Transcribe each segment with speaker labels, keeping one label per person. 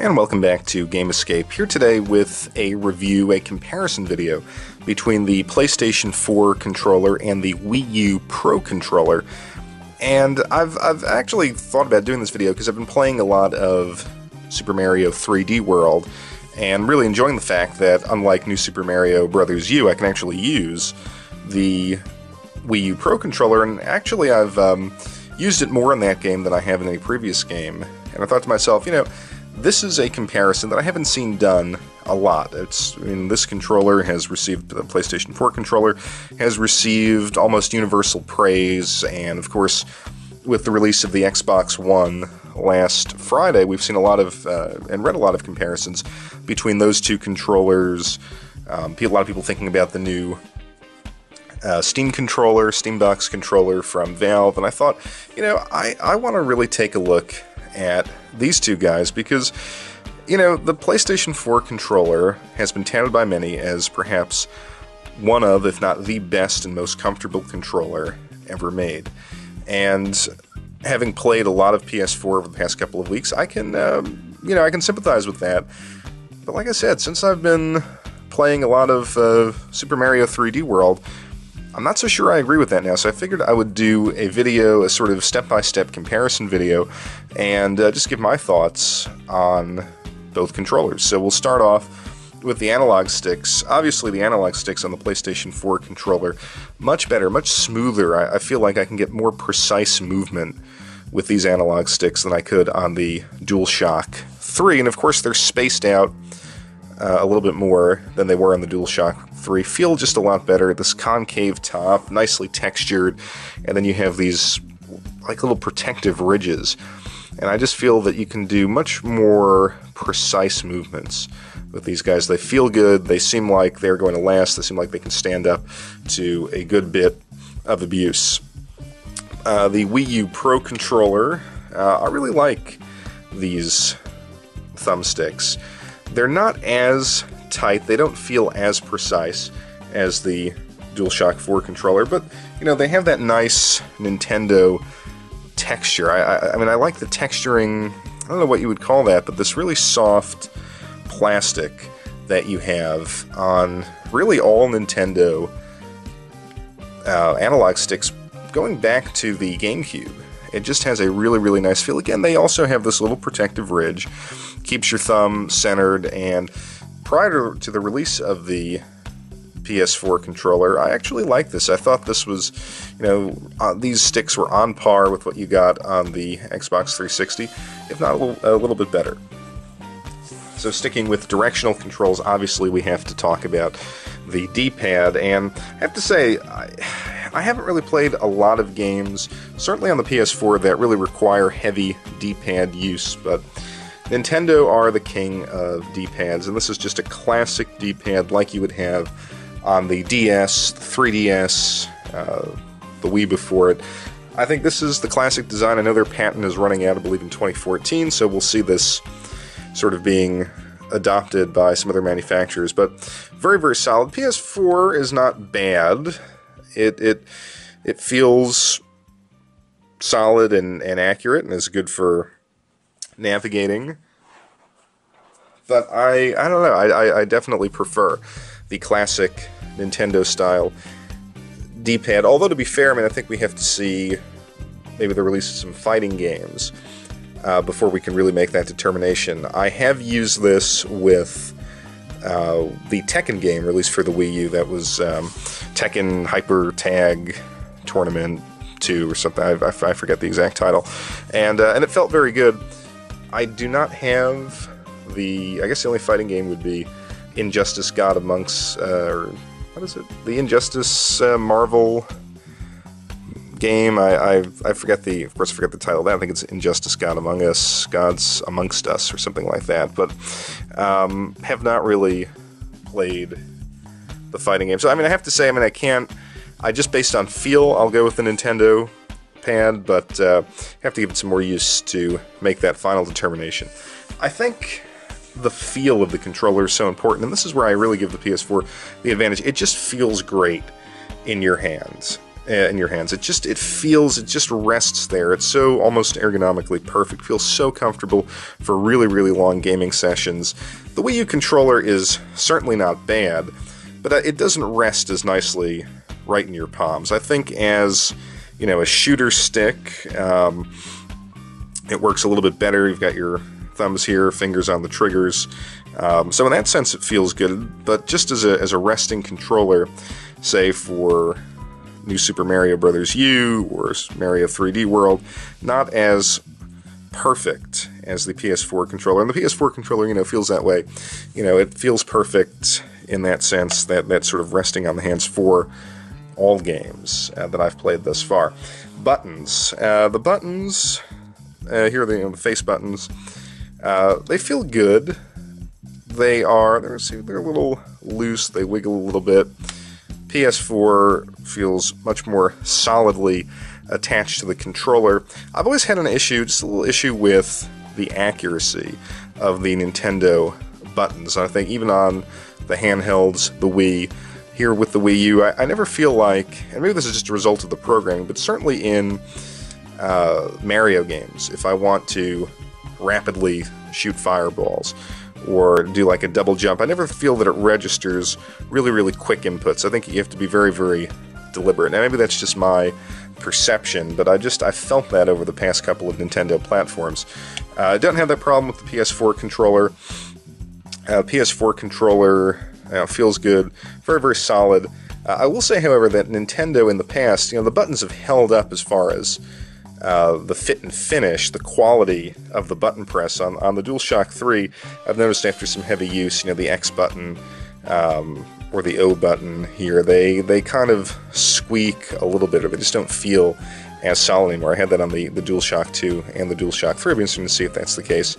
Speaker 1: And welcome back to Game Escape, here today with a review, a comparison video between the PlayStation 4 controller and the Wii U Pro Controller. And I've actually thought about doing this video because I've been playing a lot of Super Mario 3D World and really enjoying the fact that, unlike New Super Mario Bros. U, I can actually use the Wii U Pro Controller, and actually I've used it more in that game than I have in any previous game. And I thought to myself, you know, this is a comparison that I haven't seen done a lot. This controller has received, the PlayStation 4 controller has received almost universal praise, and of course, with the release of the Xbox One last Friday, we've seen a lot of, and read a lot of comparisons between those two controllers. A lot of people thinking about the new Steambox controller from Valve, and I thought, you know, I want to really take a look at these two guys because, you know, the PlayStation 4 controller has been touted by many as perhaps one of, if not the best and most comfortable controller ever made. And having played a lot of PS4 over the past couple of weeks, I can, I can sympathize with that. But like I said, since I've been playing a lot of Super Mario 3D World, I'm not so sure I agree with that now, so I figured I would do a video, a sort of step-by-step comparison video, and just give my thoughts on both controllers. So we'll start off with the analog sticks. Obviously, the analog sticks on the PlayStation 4 controller, much better, much smoother. I feel like I can get more precise movement with these analog sticks than I could on the DualShock 3, and of course they're spaced out a little bit more than they were on the DualShock 3. Feel just a lot better. This concave top, nicely textured, and then you have these like little protective ridges. And I just feel that you can do much more precise movements with these guys. They feel good, they seem like they're going to last, they seem like they can stand up to a good bit of abuse. The Wii U Pro Controller, I really like these thumbsticks. They're not as tight, they don't feel as precise as the DualShock 4 controller, but, you know, they have that nice Nintendo texture. I mean, I like the texturing, I don't know what you would call that, but this really soft plastic that you have on really all Nintendo analog sticks going back to the GameCube. It just has a really, really nice feel. Again, they also have this little protective ridge, keeps your thumb centered, and prior to the release of the PS4 controller, I actually liked this. I thought this was, you know, these sticks were on par with what you got on the Xbox 360, if not a little bit better. So sticking with directional controls, obviously we have to talk about the D-pad, and I have to say, I haven't really played a lot of games, certainly on the PS4, that really require heavy D-pad use, but Nintendo are the king of D-pads, and this is just a classic D-pad like you would have on the DS, the 3DS, the Wii before it. I think this is the classic design. I know their patent is running out, I believe, in 2014, so we'll see this sort of being adopted by some other manufacturers, but very, very solid. PS4 is not bad. It feels solid and accurate and is good for navigating, but I don't know, I definitely prefer the classic Nintendo style D-pad, although to be fair, I mean, I think we have to see maybe the release of some fighting games before we can really make that determination. I have used this with the Tekken game released for the Wii U. That was Tekken Hyper Tag Tournament 2 or something. I forget the exact title, and it felt very good. I do not have I guess the only fighting game would be Injustice God Amongst, or what is it? The Injustice Marvel game. I forget of course I forget the title of that. I think it's Injustice God Among Us, Gods Amongst Us, or something like that, but have not really played the fighting game. So, I mean, I have to say, I just based on feel, I'll go with the Nintendo pad, but have to give it some more use to make that final determination. I think the feel of the controller is so important, and this is where I really give the PS4 the advantage. It just feels great in your hands. in your hands. It just rests there. It's so almost ergonomically perfect. Feels so comfortable for really, really long gaming sessions. The Wii U controller is certainly not bad, but it doesn't rest as nicely right in your palms. I think as, you know, a shooter stick, it works a little bit better. You've got your thumbs here, fingers on the triggers. So in that sense, it feels good. But just as a resting controller, say for New Super Mario Bros. U or Mario 3D World, not as perfect as the PS4 controller. And the PS4 controller, you know, feels that way. You know, it feels perfect in that sense, that sort of resting on the hands for all games that I've played thus far. Buttons. The buttons, here are the face buttons. They feel good. They're a little loose, they wiggle a little bit. PS4 feels much more solidly attached to the controller. I've always had just a little issue with the accuracy of the Nintendo buttons. I think even on the handhelds, the Wii, here with the Wii U, I never feel like, and maybe this is just a result of the programming, but certainly in Mario games, if I want to rapidly shoot fireballs or do like a double jump, I never feel that it registers really, really quick inputs. I think you have to be very, very deliberate. Now maybe that's just my perception, but I felt that over the past couple of Nintendo platforms. I don't have that problem with the PS4 controller. PS4 controller feels good, very, very solid. I will say, however, that Nintendo in the past, you know, the buttons have held up as far as the fit and finish, the quality of the button press on the DualShock 3. I've noticed after some heavy use, you know, the X button or the O button here, they kind of squeak a little bit, or they just don't feel as solid anymore. I had that on the DualShock 2 and the DualShock 3. I'll be interested to see if that's the case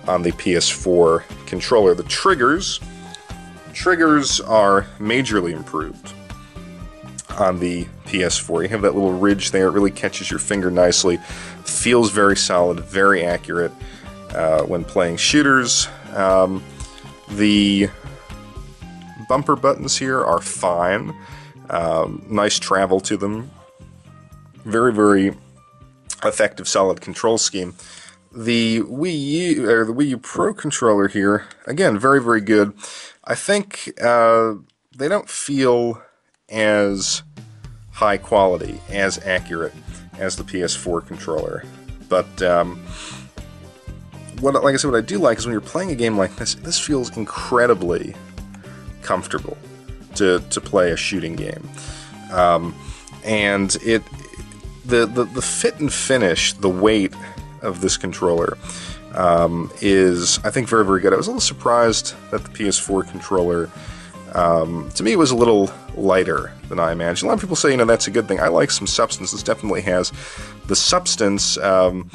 Speaker 1: on the PS4 controller. The triggers are majorly improved on the PS4. You have that little ridge there. It really catches your finger nicely. Feels very solid, very accurate when playing shooters. The bumper buttons here are fine. Nice travel to them. Very, very effective, solid control scheme. The Wii U Pro Controller here, again, very, very good. I think they don't feel as high quality, as accurate as the PS4 controller. But what I do like is when you're playing a game like this feels incredibly comfortable to play a shooting game. And the fit and finish, the weight of this controller is, I think, very, very good. I was a little surprised that the PS4 controller, to me, it was a little lighter than I imagined. A lot of people say, you know, that's a good thing. I like some substance. This definitely has the substance, and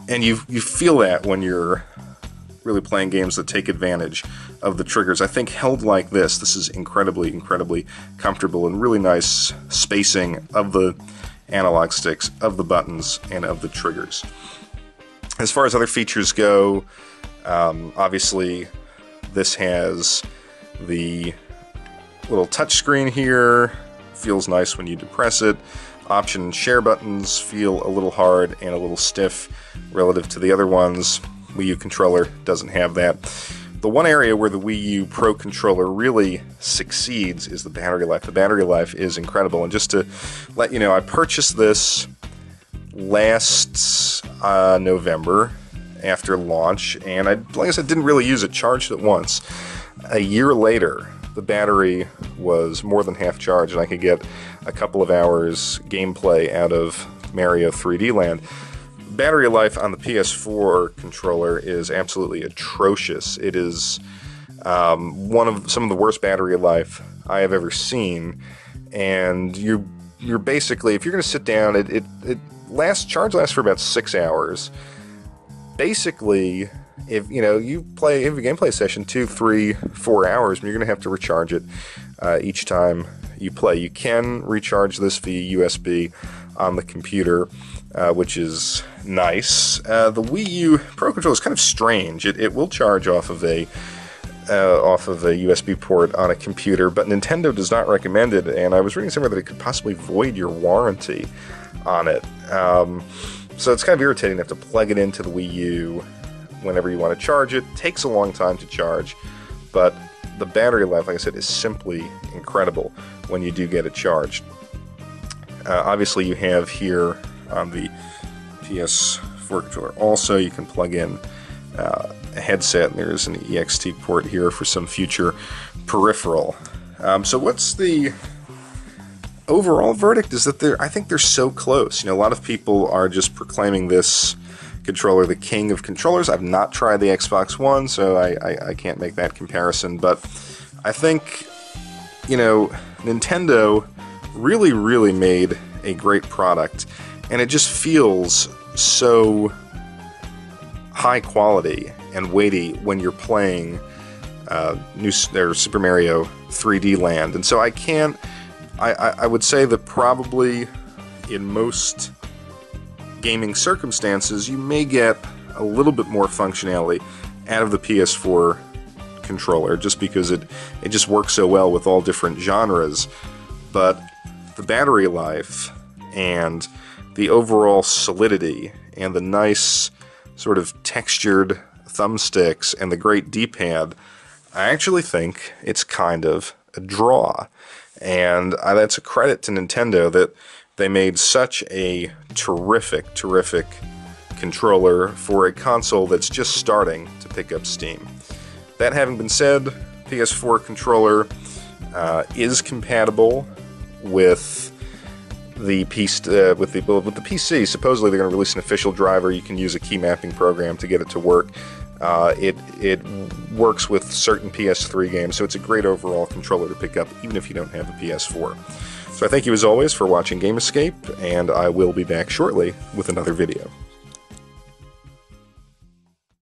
Speaker 1: you feel that when you're really playing games that take advantage of the triggers. I think held like this is incredibly, incredibly comfortable and really nice spacing of the analog sticks, of the buttons, and of the triggers. As far as other features go, obviously this has the little touchscreen here. Feels nice when you depress it. Option and share buttons feel a little hard and a little stiff relative to the other ones. Wii U controller doesn't have that. The one area where the Wii U Pro Controller really succeeds is the battery life. The battery life is incredible. And just to let you know, I purchased this last November after launch, and like I said, didn't really use it, charged it once. A year later, the battery was more than half charged, and I could get a couple of hours gameplay out of Mario 3D Land. Battery life on the PS4 controller is absolutely atrocious. It is some of the worst battery life I have ever seen, and you're basically, if you're going to sit down, charge lasts for about 6 hours. Basically, if you have a gameplay session 2, 3, 4 hours, you're going to have to recharge it each time you play. You can recharge this via USB on the computer, which is nice. The Wii U Pro Controller is kind of strange. It will charge off of a off of a USB port on a computer, but Nintendo does not recommend it, and I was reading somewhere that it could possibly void your warranty on it. So it's kind of irritating to have to plug it into the Wii U whenever you want to charge it. It takes a long time to charge, but the battery life, like I said, is simply incredible when you do get it charged. Obviously, you have here on the PS4 controller also, you can plug in a headset, and there's an EXT port here for some future peripheral. So what's the overall verdict? Is that I think they're so close. You know, a lot of people are just proclaiming this controller the king of controllers. I've not tried the Xbox One, so I can't make that comparison, but I think, you know, Nintendo really made a great product, and it just feels so high quality and weighty when you're playing Super Mario 3D Land. And so I would say that probably in most gaming circumstances you may get a little bit more functionality out of the PS4 controller, just because it just works so well with all different genres. But the battery life and the overall solidity and the nice sort of textured thumbsticks and the great D-pad, I actually think it's kind of a draw. And that's a credit to Nintendo that they made such a terrific controller for a console that's just starting to pick up steam. That having been said, PS4 controller is compatible with the PC. Supposedly they're going to release an official driver. You can use a key mapping program to get it to work. It works with certain PS3 games, so it's a great overall controller to pick up, even if you don't have a PS4. So I thank you as always for watching Game Escape, and I will be back shortly with another video.